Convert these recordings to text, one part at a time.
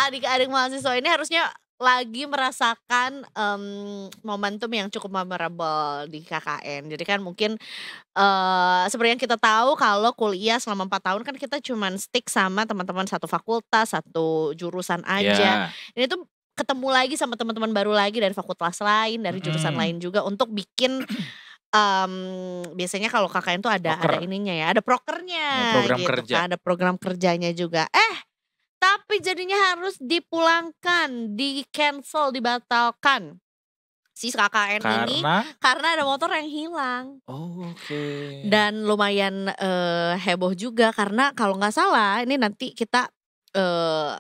adik-adik mahasiswa ini harusnya lagi merasakan, momentum yang cukup memorable di KKN. Jadi kan mungkin, seperti yang kita tahu kalau kuliah selama 4 tahun kan kita cuman stick sama teman-teman satu fakultas, satu jurusan aja. Iya. Ini tuh ketemu lagi sama teman-teman baru lagi dari fakultas lain, dari jurusan Mhm. lain juga untuk bikin, biasanya kalau KKN tuh ada Proker, ininya ya, ada prokernya program gitu kerja. kan, ada program kerjanya juga. Tapi jadinya harus dipulangkan, di-cancel, dibatalkan si KKN ini Karena karena ada motor yang hilang. oh, oke. Dan lumayan, heboh juga karena kalau nggak salah ini nanti kita,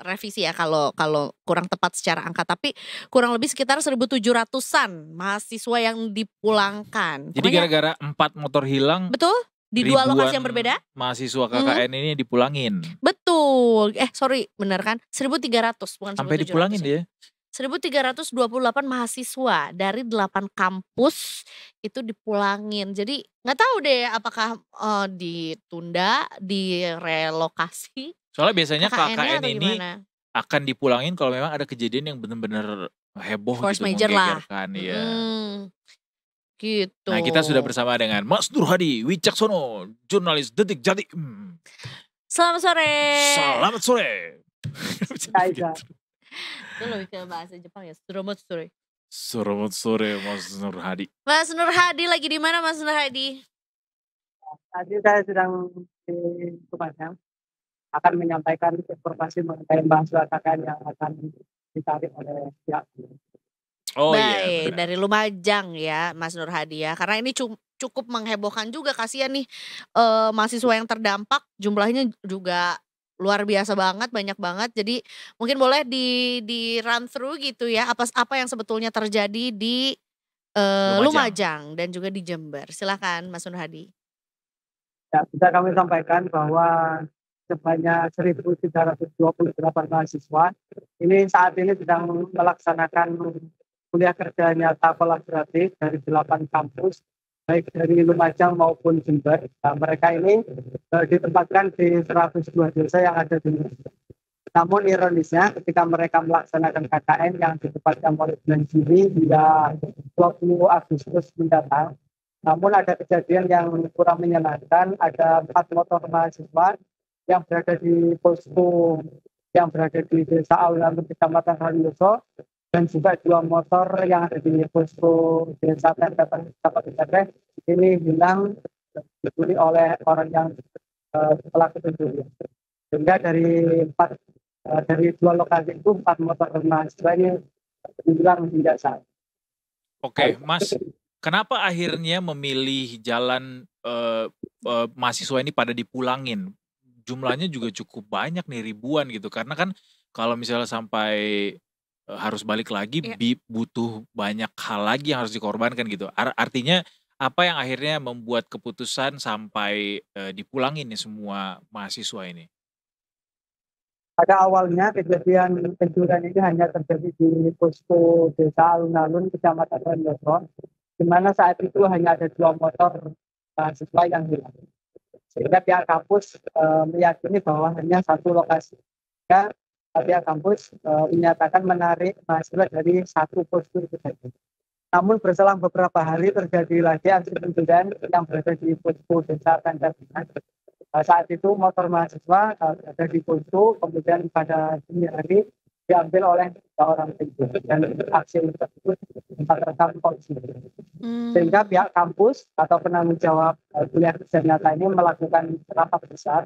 revisi ya kalau kalau kurang tepat secara angka, tapi kurang lebih sekitar 1.700-an mahasiswa yang dipulangkan. Jadi Pokoknya gara-gara 4 motor hilang, betul, di 2 lokasi ribuan yang berbeda. mahasiswa Mhm, KKN ini dipulangin. betul. Sorry, bener kan? 1.300 bukan Sampai 1.700 dipulangin ya. dia? 1.328 mahasiswa dari 8 kampus itu dipulangin. Jadi nggak tahu deh apakah, ditunda, direlokasi Soalnya biasanya KKN-nya KKN atau ini gimana? akan dipulangin kalau memang ada kejadian yang bener-bener heboh Force gitu, major lah, menggegerkan, ya. mhm, gitu. Nah, kita sudah bersama dengan Mas Nur Hadi Wicaksono, jurnalis Detik Jatim. Selamat sore. Selamat sore. Bisa Kaiza. begitu. Itu lebih ke bahasa Jepang ya, selamat sore. Selamat sore Mas Nur Hadi. Mas Nur Hadi lagi di mana Mas Nur Hadi? Tadi saya sedang di Lumajang, akan menyampaikan informasi mengenai mahasiswa KKN yang akan ditarik oleh pihak. Oh iya, Baik, benar. dari Lumajang ya Mas Nur Hadi ya, karena ini cukup menghebohkan juga, kasihan nih, mahasiswa yang terdampak jumlahnya juga luar biasa banget, banyak banget. Jadi mungkin boleh di-run through gitu ya, apa yang sebetulnya terjadi di, Lumajang. Lumajang dan juga di Jember. Silakan Mas Nur Hadi. Ya, bisa kami sampaikan bahwa sebanyak 1.328 mahasiswa ini saat ini sedang melaksanakan kuliah kerja nyata kolaboratif dari 8 kampus, baik dari Lumajang maupun Jember. Nah, mereka ini ditempatkan di 102 desa yang ada di Lumajang. Namun ironisnya ketika mereka melaksanakan KKN yang ditempatkan mulai bulan Juni hingga 20 Agustus mendatang, namun ada kejadian yang kurang menyenangkan, ada 4 motor mahasiswa yang berada di posko yang berada di Desa Alun-Alun Kecamatan Haliloso, dan juga 2 motor yang ada di posko Desa Terdatan Kecamatan ini hilang dicuri oleh orang yang pelaku pencuri. Sehingga dari 2 lokasi itu 4 motor mahasiswa ini hilang hingga saat. Oke, Mas, kenapa akhirnya memilih jalan, mahasiswa ini pada dipulangin? Jumlahnya juga cukup banyak nih, ribuan gitu. Karena kan kalau misalnya sampai, harus balik lagi Iya. butuh banyak hal lagi yang harus dikorbankan gitu. Artinya apa yang akhirnya membuat keputusan sampai, dipulangin nih semua mahasiswa ini? Pada awalnya kejadian pencurian ini hanya terjadi di posko Desa Alun-Alun Kecamatan Haliloso, di mana saat itu hanya ada 2 motor mahasiswa yang hilang. Sehingga pihak kampus meyakini bahwa hanya satu lokasi. Sehingga pihak kampus menyatakan menarik mahasiswa dari satu posko itu saja. Namun berselang beberapa hari terjadi lagi aksi pencurian yang berada di posko Desa Tanjabungan. Saat itu motor mahasiswa ada di posko, kemudian pada dini hari diambil oleh 3 orang pencuri, dan aksi tersebut terekam polisi. Sehingga pihak kampus atau penanggung jawab kuliah kerja nyata ini melakukan rapat besar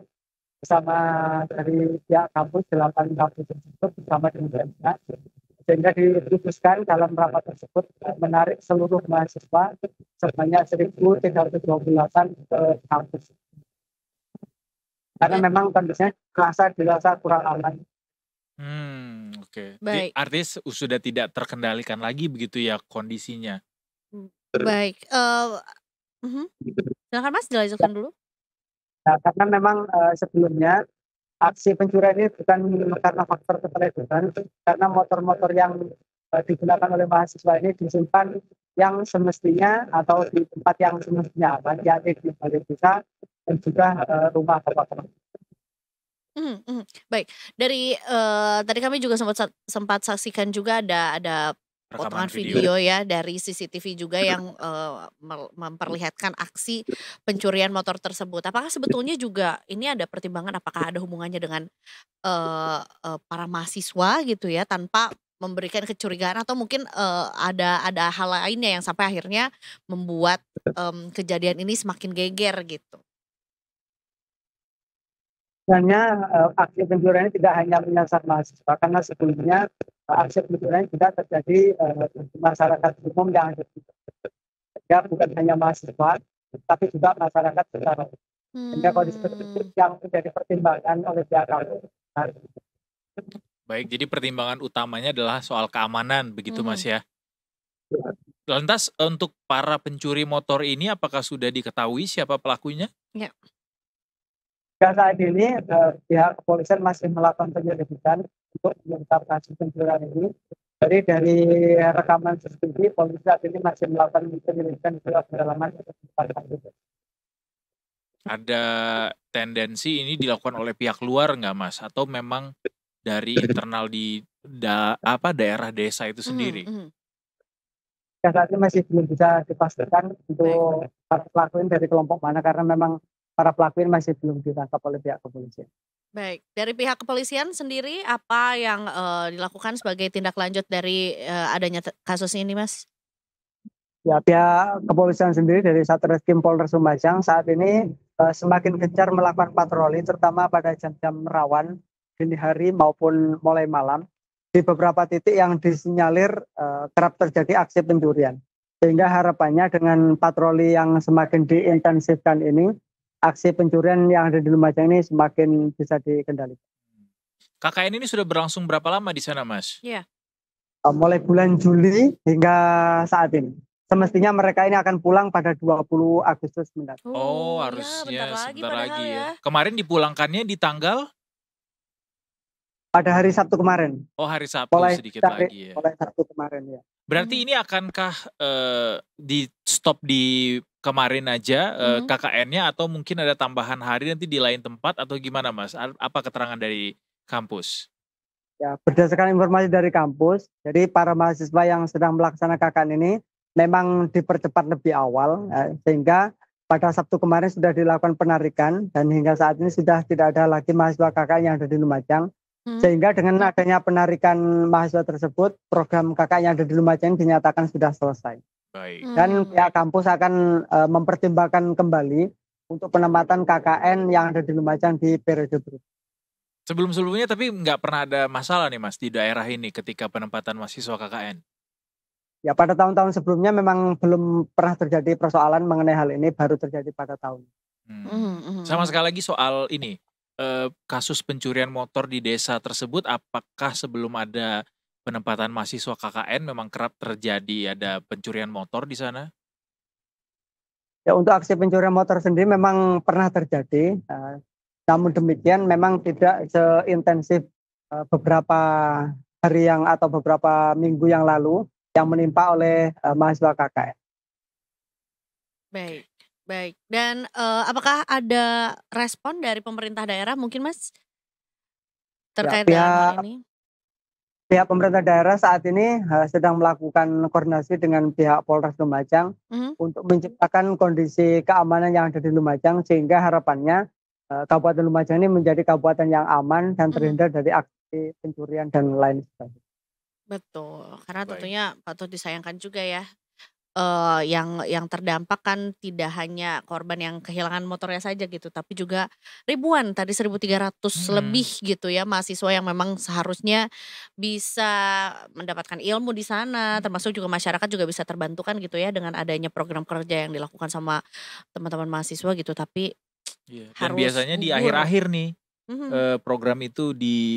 bersama dari pihak kampus 8 kampus tersebut bersama dengan BMK, sehingga diputuskan dalam rapat tersebut menarik seluruh mahasiswa sebanyak 1.328 ke kampus. Karena memang kondisinya dirasa kurang aman. Oke. Baik. Artinya sudah tidak terkendalikan lagi begitu ya kondisinya? Baik, silakan Mas, dilanjutkan dulu. Nah, karena memang sebelumnya aksi pencurian ini bukan karena faktor keteledoran, karena motor-motor yang digunakan oleh mahasiswa ini disimpan yang semestinya atau di tempat yang semestinya aman, yakni di balai desa dan juga rumah bapak. Baik. Dari, tadi kami juga sempat saksikan juga ada Rekaman potongan video. video ya dari CCTV juga yang, memperlihatkan aksi pencurian motor tersebut. Apakah sebetulnya juga ini ada pertimbangan apakah ada hubungannya dengan, eee eee, para mahasiswa gitu ya tanpa memberikan kecurigaan atau mungkin, ada hal lainnya yang sampai akhirnya membuat, kejadian ini semakin geger gitu? Sebenarnya aksi pencurian ini tidak hanya menyasar mahasiswa karena sebelumnya aksi pencurian juga terjadi di masyarakat umum yang ada di ya, bukan hanya mahasiswa tapi juga masyarakat secara umum. Sehingga kondisi tersebut Mmm, yang menjadi pertimbangan oleh pihak kampus. Nah, Baik, jadi pertimbangan utamanya adalah soal keamanan begitu Mas mhm, ya. Lantas untuk para pencuri motor ini apakah sudah diketahui siapa pelakunya? ya. hingga saat ini pihak kepolisian masih melakukan penyelidikan untuk mengungkap kasus pencurian ini. Jadi dari rekaman CCTV, polisi saat ini masih melakukan penyelidikan di kedalaman tempat kasus. Ada tendensi ini dilakukan oleh pihak luar nggak Mas? Atau memang dari internal di daerah desa itu Mhm sendiri? mhm. Hingga saat ini masih belum bisa dipastikan Baik untuk para pelaku ini dari kelompok mana karena memang para pelaku ini masih belum ditangkap oleh pihak kepolisian. baik. Dari pihak kepolisian sendiri apa yang, dilakukan sebagai tindak lanjut dari, adanya kasus ini, Mas? Ya, pihak kepolisian sendiri dari Satreskrim Polres Lumajang saat ini semakin gencar melakukan patroli, terutama pada jam-jam rawan dini hari maupun mulai malam di beberapa titik yang disinyalir kerap terjadi aksi pencurian. Sehingga harapannya dengan patroli yang semakin diintensifkan ini, aksi pencurian yang ada di Lumajang ini semakin bisa dikendalikan. KKN ini sudah berlangsung berapa lama di sana Mas? Iya. Mulai bulan Juli hingga saat ini. Semestinya mereka ini akan pulang pada 20 Agustus mendatang. Oh, Oh, ya bentar harusnya lagi sebentar padahal lagi ya. ya. Kemarin dipulangkannya di tanggal? Pada hari Sabtu kemarin, Oh, hari Sabtu sedikit lagi ya. mulai Sabtu kemarin ya. Berarti Mhm ini akankah, di-stop di kemarin aja, mhm. KKN-nya atau mungkin ada tambahan hari nanti di lain tempat atau gimana Mas? Apa keterangan dari kampus? Ya, berdasarkan informasi dari kampus, jadi para mahasiswa yang sedang melaksanakan KKN ini memang dipercepat lebih awal, sehingga pada Sabtu kemarin sudah dilakukan penarikan dan hingga saat ini sudah tidak ada lagi mahasiswa KKN yang ada di Lumajang. Mhm. Sehingga dengan adanya penarikan mahasiswa tersebut, program KKN yang ada di Lumajang dinyatakan sudah selesai. Baik. Dan Mmm. pihak kampus akan mempertimbangkan kembali untuk penempatan KKN yang ada di Lumajang di periode berikutnya. Sebelum-sebelumnya tapi nggak pernah ada masalah nih Mas di daerah ini ketika penempatan mahasiswa KKN? Ya, pada tahun-tahun sebelumnya memang belum pernah terjadi persoalan mengenai hal ini, baru terjadi pada tahun. Mhm mhm Sama mhm. sekali lagi soal ini, kasus pencurian motor di desa tersebut apakah sebelum ada penempatan mahasiswa KKN memang kerap terjadi ada pencurian motor di sana? Ya, untuk aksi pencurian motor sendiri memang pernah terjadi, namun demikian memang tidak seintensif beberapa hari yang atau beberapa minggu yang lalu yang menimpa oleh mahasiswa KKN. Baik baik. Dan, apakah ada respon dari pemerintah daerah mungkin, Mas, Ya, terkait dengan hal pihak ini? pihak pemerintah daerah saat ini sedang melakukan koordinasi dengan pihak Polres Lumajang Mhm untuk menciptakan kondisi keamanan yang ada di Lumajang sehingga harapannya Kabupaten Lumajang ini menjadi kabupaten yang aman dan mhm. terhindar dari aksi pencurian dan lain sebagainya. Betul, karena Baik. tentunya patut disayangkan juga ya, yang terdampak kan tidak hanya korban yang kehilangan motornya saja gitu, tapi juga ribuan tadi 1.300 lebih Mhm. gitu ya mahasiswa yang memang seharusnya bisa mendapatkan ilmu di sana, termasuk juga masyarakat juga bisa terbantukan gitu ya dengan adanya program kerja yang dilakukan sama teman-teman mahasiswa gitu, tapi Iya, dan harus biasanya di gugur. akhir-akhir nih, Mhm, program itu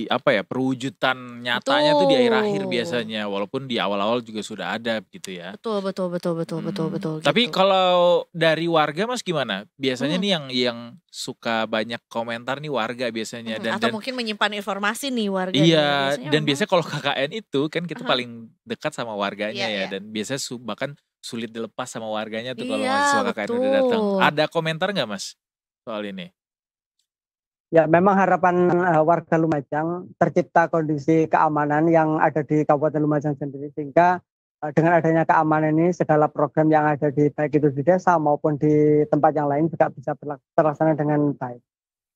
apa ya, perwujudan nyatanya tuh di akhir-akhir betul. biasanya, walaupun di awal-awal juga sudah ada gitu ya. Betul betul betul betul betul betul Tapi gitu. kalau dari warga Mas gimana? Biasanya Mhm nih yang suka banyak komentar nih warga biasanya mhm, dan atau dan mungkin menyimpan informasi nih warga nih ya, iya, biasanya dan memang biasanya kalau KKN itu kan kita ah paling dekat sama warganya iya ya iya. dan biasanya bahkan sulit dilepas sama warganya tuh kalau Iya, mahasiswa KKN udah datang. betul. Ada komentar nggak Mas soal ini? Ya, memang harapan warga Lumajang tercipta kondisi keamanan yang ada di Kabupaten Lumajang sendiri, sehingga dengan adanya keamanan ini segala program yang ada di baik itu di desa maupun di tempat yang lain juga bisa terlaksana dengan baik.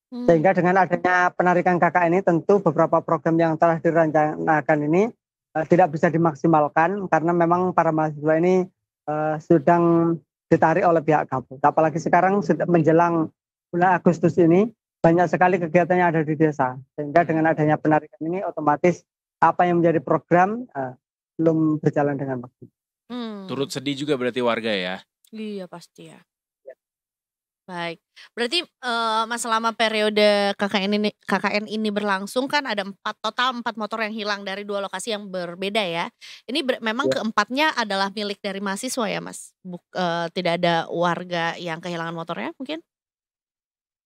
Sehingga dengan adanya penarikan KKN ini tentu beberapa program yang telah direncanakan ini tidak bisa dimaksimalkan karena memang para mahasiswa ini sedang ditarik oleh pihak kampus. Apalagi sekarang sudah menjelang bulan Agustus ini banyak sekali kegiatan yang ada di desa, sehingga dengan adanya penarikan ini otomatis apa yang menjadi program belum berjalan dengan maksimal. Turut sedih juga berarti warga ya? Iya pasti ya. Baik, berarti Mas selama periode KKN ini berlangsung kan ada total 4 motor yang hilang dari 2 lokasi yang berbeda ya. Ini memang Ya. keempatnya adalah milik dari mahasiswa ya Mas? Tidak ada warga yang kehilangan motornya mungkin?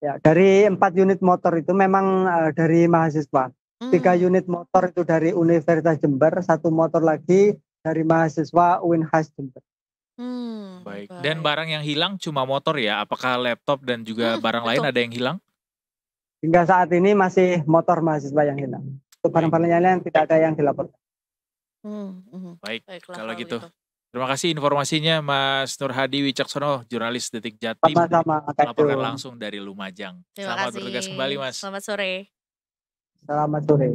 Ya, dari 4 unit motor itu memang dari mahasiswa. 3 unit motor itu dari Universitas Jember, 1 motor lagi dari mahasiswa UINHAS Jember. Baik. Dan barang yang hilang cuma motor ya? Apakah laptop dan juga barang lain ada yang hilang? Hingga saat ini masih motor mahasiswa yang hilang. Untuk barang-barang lain tidak ada yang dilaporkan. Baik, Baiklah kalau kalau gitu. gitu. Terima kasih informasinya Mas Nur Hadi Wicaksono, jurnalis Detik Jatim, Sama-sama, Kak melaporkan Jo. langsung dari Lumajang. Terima Selamat kasih. bertugas kembali Mas. Selamat sore. Selamat sore.